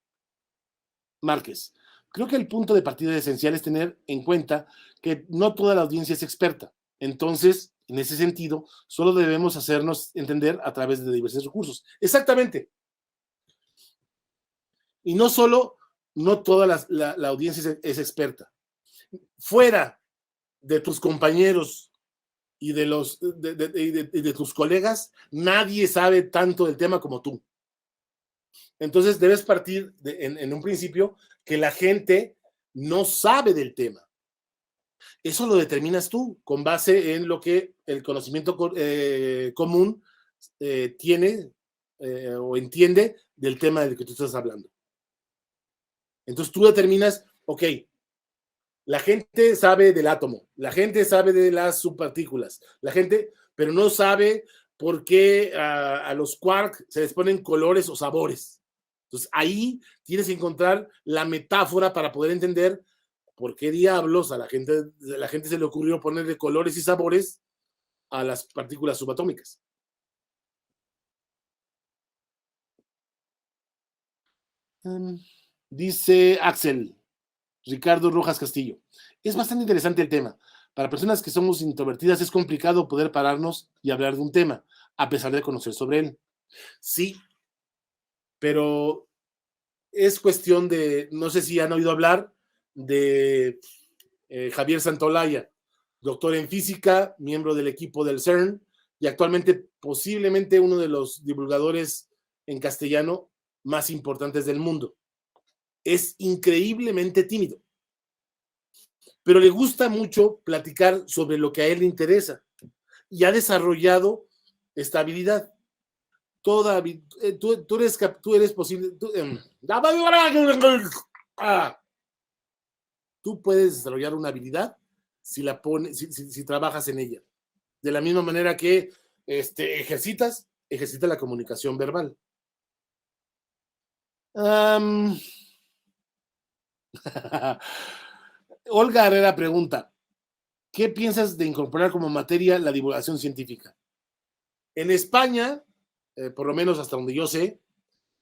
Márquez. Creo que el punto de partida esencial es tener en cuenta que no toda la audiencia es experta. Entonces, en ese sentido, solo debemos hacernos entender a través de diversos recursos. Exactamente. Y no solo, no toda la audiencia es experta. Fuera de tus compañeros y de tus colegas, nadie sabe tanto del tema como tú. Entonces debes partir en un principio que la gente no sabe del tema. Eso lo determinas tú con base en lo que el conocimiento común tiene o entiende del tema del que tú estás hablando. Entonces tú determinas, ok, la gente sabe del átomo, la gente sabe de las subpartículas, pero no sabe por qué a los quarks se les ponen colores o sabores. Entonces ahí tienes que encontrar la metáfora para poder entender por qué diablos a la gente se le ocurrió ponerle colores y sabores a las partículas subatómicas. Dice Axel, Ricardo Rojas Castillo. Es bastante interesante el tema. Para personas que somos introvertidas es complicado poder pararnos y hablar de un tema, a pesar de conocer sobre él. Sí, pero es cuestión de, no sé si han oído hablar de Javier Santolaya, doctor en física, miembro del equipo del CERN y actualmente posiblemente uno de los divulgadores en castellano más importantes del mundo. Es increíblemente tímido, pero le gusta mucho platicar sobre lo que a él le interesa y ha desarrollado esta habilidad. Tú eres posible. Tú puedes desarrollar una habilidad si la pones, si trabajas en ella. De la misma manera que ejercita la comunicación verbal. Olga Herrera pregunta, ¿qué piensas de incorporar como materia la divulgación científica? En España, por lo menos hasta donde yo sé,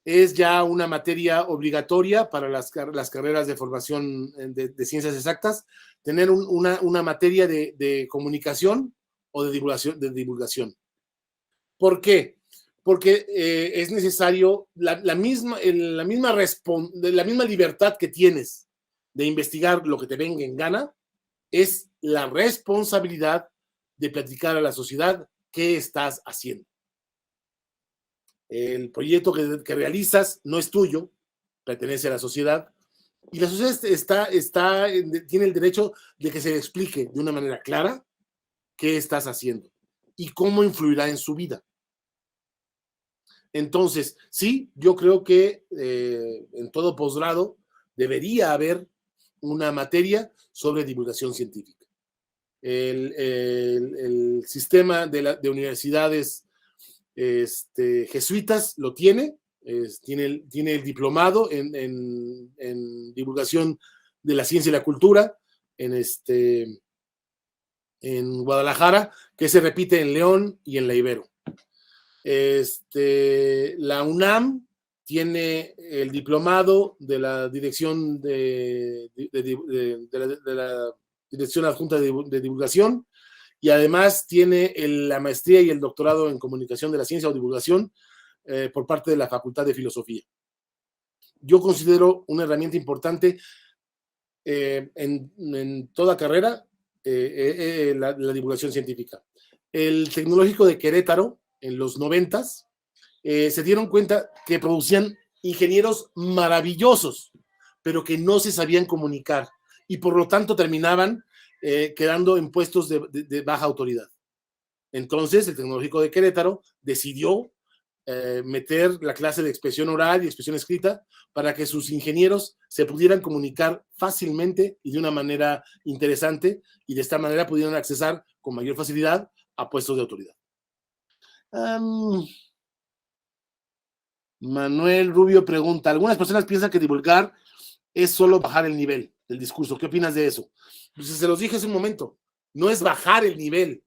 es ya una materia obligatoria para las carreras de formación de ciencias exactas, tener una materia de comunicación o de divulgación. ¿Por qué? Porque es necesario la misma libertad que tienes de investigar lo que te venga en gana, es la responsabilidad de platicar a la sociedad qué estás haciendo. El proyecto que realizas no es tuyo, pertenece a la sociedad, y la sociedad tiene el derecho de que se le explique de una manera clara qué estás haciendo y cómo influirá en su vida. Entonces, sí, yo creo que en todo posgrado debería haber una materia sobre divulgación científica. El sistema de universidades jesuitas lo tiene, tiene el diplomado en divulgación de la ciencia y la cultura en Guadalajara, que se repite en León y en la Ibero. La UNAM tiene el diplomado de la dirección de la dirección adjunta de divulgación y además tiene la maestría y el doctorado en comunicación de la ciencia o divulgación por parte de la Facultad de Filosofía. Yo considero una herramienta importante en toda carrera la divulgación científica. El Tecnológico de Querétaro, en los 90s, se dieron cuenta que producían ingenieros maravillosos, pero que no se sabían comunicar y por lo tanto terminaban quedando en puestos de baja autoridad. Entonces, el Tecnológico de Querétaro decidió meter la clase de expresión oral y expresión escrita para que sus ingenieros se pudieran comunicar fácilmente y de una manera interesante y de esta manera pudieran accesar con mayor facilidad a puestos de autoridad. Manuel Rubio pregunta, algunas personas piensan que divulgar es solo bajar el nivel del discurso. ¿Qué opinas de eso? Pues se los dije hace un momento, no es bajar el nivel.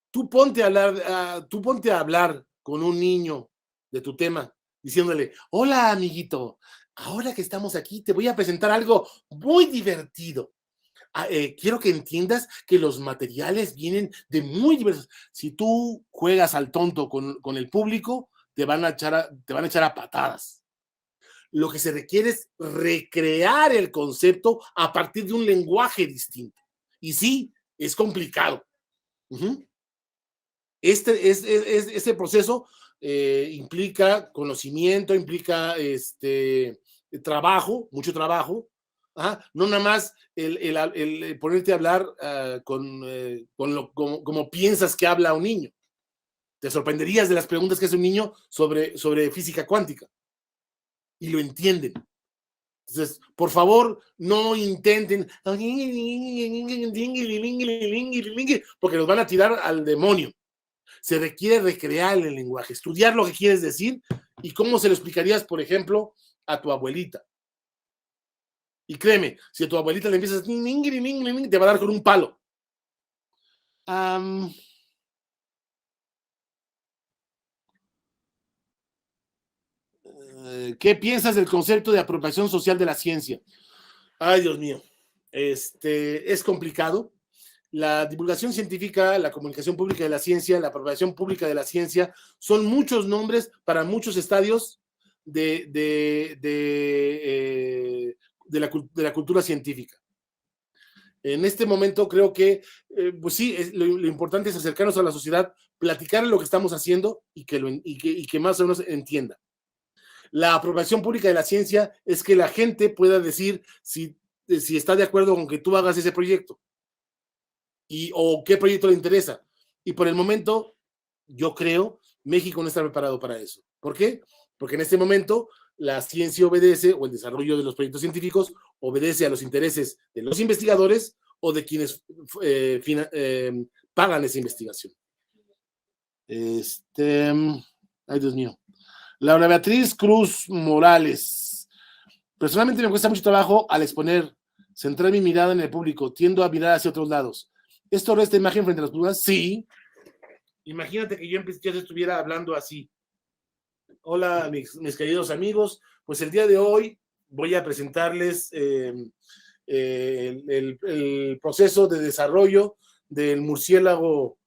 Tú ponte a hablar con un niño de tu tema, diciéndole, hola amiguito, ahora que estamos aquí te voy a presentar algo muy divertido. Quiero que entiendas que los materiales vienen de muy diversos. Si tú juegas al tonto con el público, te van a echar a patadas. Lo que se requiere es recrear el concepto a partir de un lenguaje distinto. Y sí, es complicado. Este proceso implica conocimiento, implica trabajo, mucho trabajo. No nada más el ponerte a hablar como piensas que habla un niño. Te sorprenderías de las preguntas que hace un niño sobre física cuántica. Y lo entienden. Entonces, por favor, no intenten, porque los van a tirar al demonio. Se requiere recrear el lenguaje, estudiar lo que quieres decir y cómo se lo explicarías, por ejemplo, a tu abuelita. Y créeme, si a tu abuelita le empiezas, te va a dar con un palo. ¿Qué piensas del concepto de apropiación social de la ciencia? Ay, Dios mío, es complicado. La divulgación científica, la comunicación pública de la ciencia, la apropiación pública de la ciencia, son muchos nombres para muchos estadios de la cultura científica. En este momento creo que, pues sí, lo importante es acercarnos a la sociedad, platicar lo que estamos haciendo y que más o menos entienda. La apropiación pública de la ciencia es que la gente pueda decir si está de acuerdo con que tú hagas ese proyecto o qué proyecto le interesa. Y por el momento, yo creo, México no está preparado para eso. ¿Por qué? Porque en este momento la ciencia obedece, o el desarrollo de los proyectos científicos obedece a los intereses de los investigadores o de quienes pagan esa investigación. Ay, Dios mío. Laura Beatriz Cruz Morales. Personalmente me cuesta mucho trabajo al exponer, centrar mi mirada en el público, tiendo a mirar hacia otros lados. ¿Esto resta imagen frente a las personas? Sí. Imagínate que yo estuviera hablando así. Hola, mis queridos amigos. Pues el día de hoy voy a presentarles el proceso de desarrollo del murciélago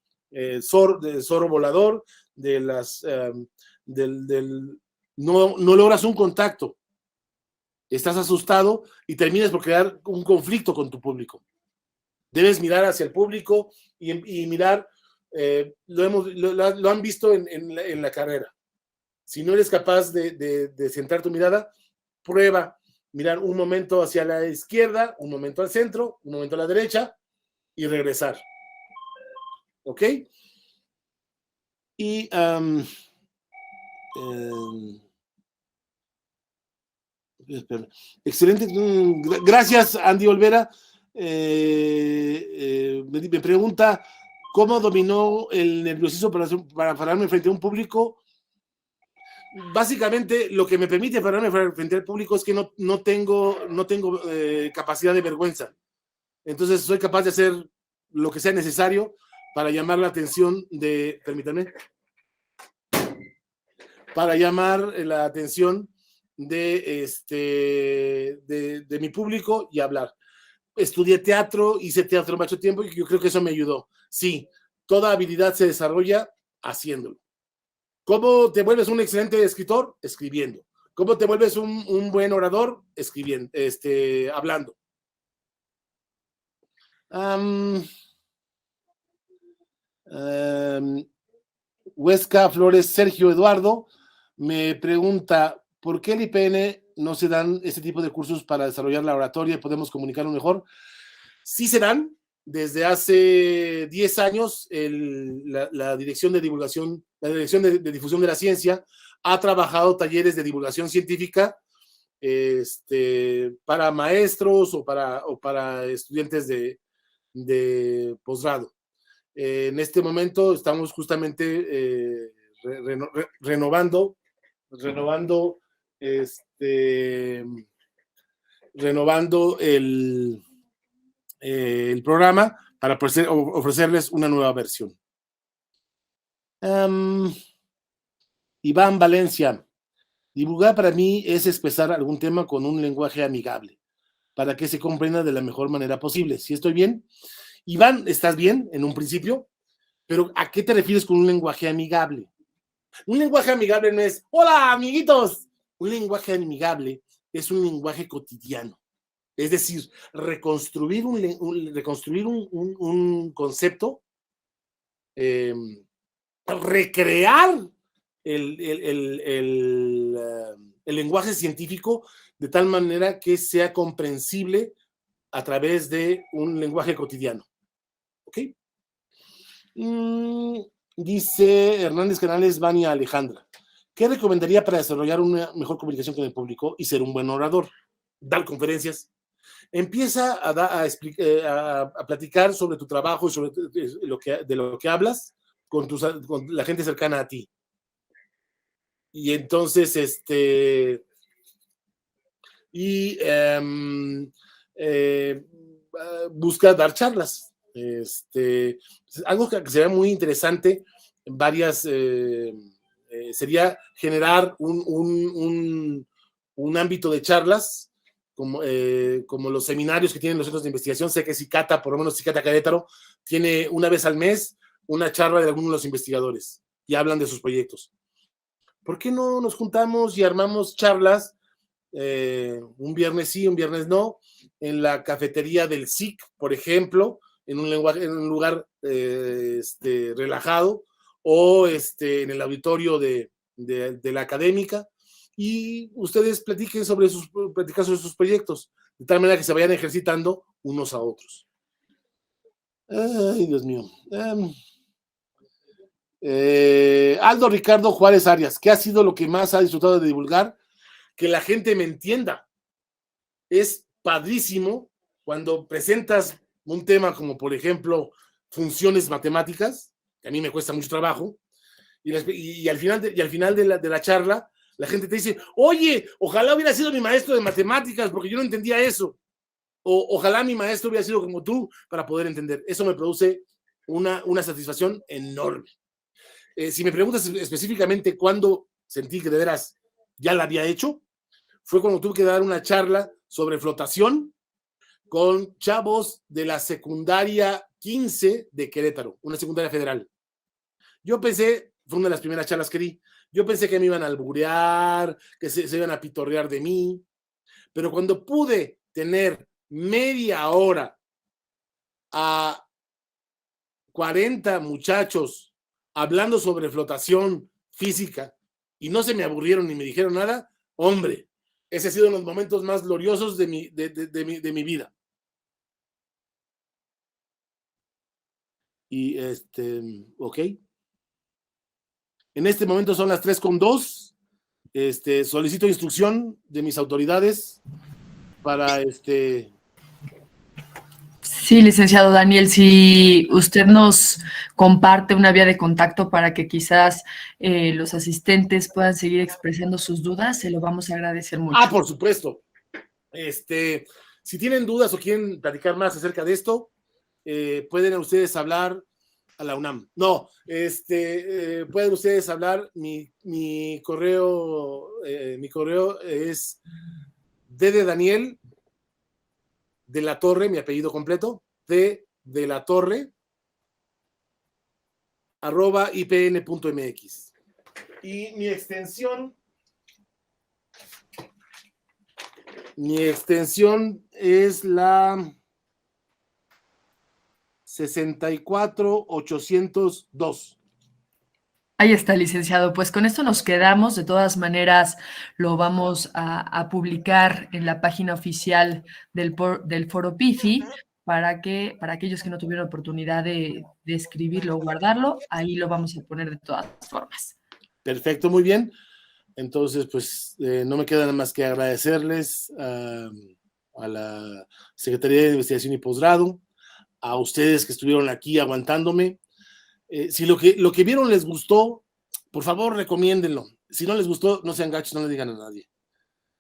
zorro volador, de las no logras un contacto, estás asustado y terminas por crear un conflicto con tu público. Debes mirar hacia el público y mirar, lo han visto en la carrera. Si no eres capaz de centrar tu mirada, prueba mirar un momento hacia la izquierda, un momento al centro, un momento a la derecha y regresar. ¿Ok? Y excelente. Gracias, Andy Olvera. Me pregunta cómo dominó el nerviosismo para pararme frente a un público. Básicamente, lo que me permite pararme frente al público es que no tengo capacidad de vergüenza. Entonces, soy capaz de hacer lo que sea necesario para llamar la atención para llamar la atención de mi público y hablar. Estudié teatro, hice teatro mucho tiempo y yo creo que eso me ayudó. Sí, toda habilidad se desarrolla haciéndolo. ¿Cómo te vuelves un excelente escritor? Escribiendo. ¿Cómo te vuelves un buen orador? Escribiendo, hablando. Huesca Flores Sergio Eduardo me pregunta, ¿por qué el IPN no se dan este tipo de cursos para desarrollar la oratoria y podemos comunicarnos mejor? Sí se dan. Desde hace 10 años, la Dirección de Divulgación, la Dirección de Difusión de la Ciencia ha trabajado talleres de divulgación científica para maestros o para estudiantes de posgrado. En este momento estamos justamente renovando el programa para ofrecerles una nueva versión. Iván Valencia. Divulgar para mí es expresar algún tema con un lenguaje amigable para que se comprenda de la mejor manera posible. ¿Sí estoy bien? Iván, ¿estás bien en un principio? Pero ¿a qué te refieres con un lenguaje amigable? Un lenguaje amigable no es, hola, amiguitos. Un lenguaje amigable es un lenguaje cotidiano. Es decir, reconstruir un concepto, recrear el lenguaje científico de tal manera que sea comprensible a través de un lenguaje cotidiano. ¿Ok? Dice Hernández Canales, Vania Alejandra. ¿Qué recomendaría para desarrollar una mejor comunicación con el público y ser un buen orador? Dar conferencias. Empieza a platicar sobre tu trabajo y sobre de lo que hablas con la gente cercana a ti. Y entonces, busca dar charlas. Algo que se ve muy interesante, varias sería generar un ámbito de charlas como los seminarios que tienen los centros de investigación. Sé que Cicata, por lo menos Cicata Querétaro, tiene una vez al mes una charla de algunos de los investigadores y hablan de sus proyectos. ¿Por qué no nos juntamos y armamos charlas un viernes sí, un viernes no, en la cafetería del SIC, por ejemplo, en un lugar relajado, o en el auditorio de la académica, y ustedes platiquen sobre sus proyectos, de tal manera que se vayan ejercitando unos a otros. Ay, Dios mío. Aldo Ricardo Juárez Arias, ¿qué ha sido lo que más ha disfrutado de divulgar? Que la gente me entienda. Es padrísimo cuando presentas un tema como, por ejemplo, funciones matemáticas, que a mí me cuesta mucho trabajo, y al final de la charla, la gente te dice, oye, ojalá hubiera sido mi maestro de matemáticas, porque yo no entendía eso. O ojalá mi maestro hubiera sido como tú para poder entender. Eso me produce una satisfacción enorme. Si me preguntas específicamente cuándo sentí que de veras ya la había hecho, fue cuando tuve que dar una charla sobre flotación con chavos de la secundaria 15 de Querétaro, una secundaria federal. Yo pensé, fue una de las primeras charlas que di, yo pensé que me iban a alburear, que se iban a pitorrear de mí, pero cuando pude tener media hora a 40 muchachos hablando sobre flotación física y no se me aburrieron ni me dijeron nada, hombre, ese ha sido uno de los momentos más gloriosos de mi vida. Y ok. En este momento son las 3:02. Solicito instrucción de mis autoridades para Sí, licenciado Daniel, si usted nos comparte una vía de contacto para que quizás los asistentes puedan seguir expresando sus dudas, se lo vamos a agradecer mucho. por supuesto. Si tienen dudas o quieren platicar más acerca de esto, pueden ustedes hablar a la UNAM. No, pueden ustedes hablar, mi correo es D de Daniel de la Torre, mi apellido completo, D de la Torre @ipn.mx. Y mi extensión es la 64802. Ahí está, licenciado. Pues con esto nos quedamos. De todas maneras, lo vamos a publicar en la página oficial del Foro PIFI para aquellos que no tuvieron oportunidad de escribirlo o guardarlo, ahí lo vamos a poner de todas formas. Perfecto, muy bien. Entonces, pues no me queda nada más que agradecerles a la Secretaría de Investigación y Posgrado, a ustedes que estuvieron aquí aguantándome. Si lo que vieron les gustó, por favor, recomiéndenlo. Si no les gustó, no sean gachos, no le digan a nadie.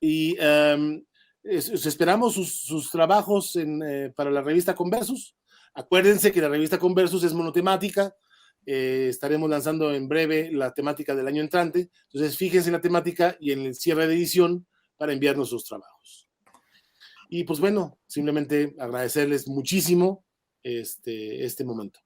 Y esperamos sus trabajos para la revista Conversus. Acuérdense que la revista Conversus es monotemática. Estaremos lanzando en breve la temática del año entrante. Entonces, fíjense en la temática y en el cierre de edición para enviarnos sus trabajos. Y pues bueno, simplemente agradecerles muchísimo este momento.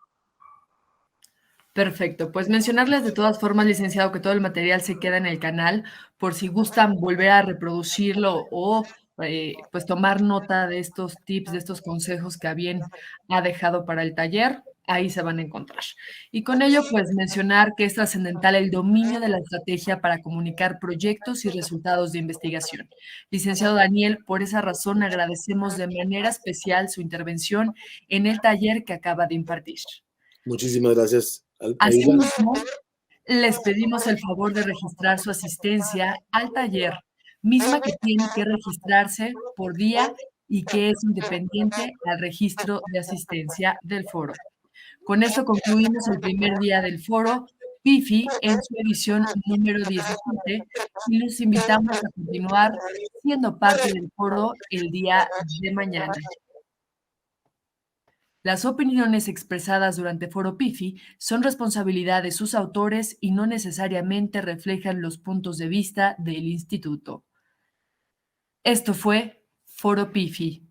Perfecto, pues mencionarles de todas formas, licenciado, que todo el material se queda en el canal por si gustan volver a reproducirlo o pues tomar nota de estos tips, de estos consejos que bien ha dejado para el taller, ahí se van a encontrar. Y con ello, pues mencionar que es trascendental el dominio de la estrategia para comunicar proyectos y resultados de investigación. Licenciado Daniel, por esa razón agradecemos de manera especial su intervención en el taller que acaba de impartir. Muchísimas gracias. Asimismo, les pedimos el favor de registrar su asistencia al taller, misma que tiene que registrarse por día y que es independiente al registro de asistencia del foro. Con esto concluimos el primer día del foro PIFI en su edición número 17 y los invitamos a continuar siendo parte del foro el día de mañana. Las opiniones expresadas durante Foro PIFI son responsabilidad de sus autores y no necesariamente reflejan los puntos de vista del instituto. Esto fue Foro PIFI.